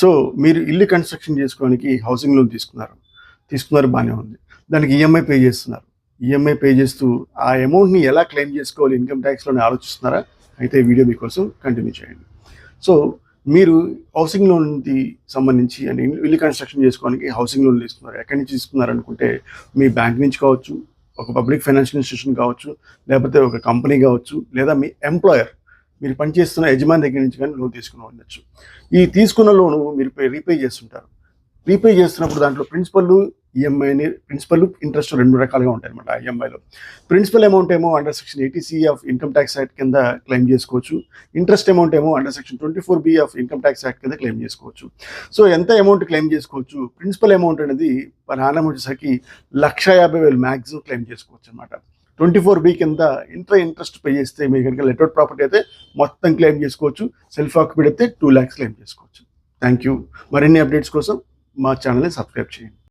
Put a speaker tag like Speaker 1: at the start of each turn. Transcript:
Speaker 1: So మీరు ఇల్లు construction చేసుకోవడానికి హౌసింగ్ లోన్ తీసుకున్నారు బాగానే ఉంది. దానికి ఈఎంఐ పే చేస్తున్నారు. ఈఎంఐ పే చేస్తూ ఆ అమౌంట్ని ఎలా క్లెయిమ్ చేసుకోవాలి ఇన్కమ్ ట్యాక్స్లోనే ఆలోచిస్తున్నారా? అయితే ఈ వీడియో మీకోసం కంటిన్యూ చేయండి. సో మీరు హౌసింగ్ లోన్కి సంబంధించి అని ఇల్లు కన్స్ట్రక్షన్ చేసుకోవడానికి హౌసింగ్ లోన్ తీసుకున్నారు. ఎక్కడి నుంచి తీసుకున్నారు అనుకుంటే మీ బ్యాంక్ నుంచి కావచ్చు, ఒక పబ్లిక్ ఫైనాన్షియల్ ఇన్స్టిట్యూషన్ కావచ్చు, లేకపోతే ఒక కంపెనీ కావచ్చు, లేదా మీ ఎంప్లాయర్ మీరు పనిచేస్తున్న యజమాని దగ్గర నుంచి కానీ లోన్ తీసుకుని ఉండొచ్చు. ఈ తీసుకున్న లోను మీరు రీపే చేస్తుంటారు. రీపే చేస్తున్నప్పుడు దాంట్లో ప్రిన్సిపల్ ఇంట్రెస్ట్ 2 రకాలుగా ఉంటాయి అనమాట. ఈఎంఐలో ప్రిన్సిపల్ అమౌంట్ ఏమో under section 80C of income tax act కింద క్లెయిమ్ చేసుకోవచ్చు. ఇంట్రెస్ట్ అమౌంట్ ఏమో under section 24B of income tax act కింద క్లెయిమ్ చేసుకోవచ్చు. సో ఎంత అమౌంట్ క్లెయిమ్ చేసుకోవచ్చు? ప్రిన్సిపల్ అమౌంట్ అనేది మన ఆనం వచ్చేసరికి 1,50,000 మ్యాక్సిమం క్లెయిమ్ చేసుకోవచ్చు అనమాట. 24B కింద ఇంట్రెస్ట్ పే చేస్తే మీరు కనుక లెట్అవుట్ ప్రాపర్టీ అయితే మొత్తం క్లెయిమ్ చేసుకోవచ్చు. సెల్ఫ్ ఆక్యుపైడ్ అయితే 2 lakhs క్లెయిమ్ చేసుకోవచ్చు. Thank you. మరిన్ని అప్డేట్స్ కోసం మా ఛానల్ని సబ్స్క్రైబ్ చేయండి.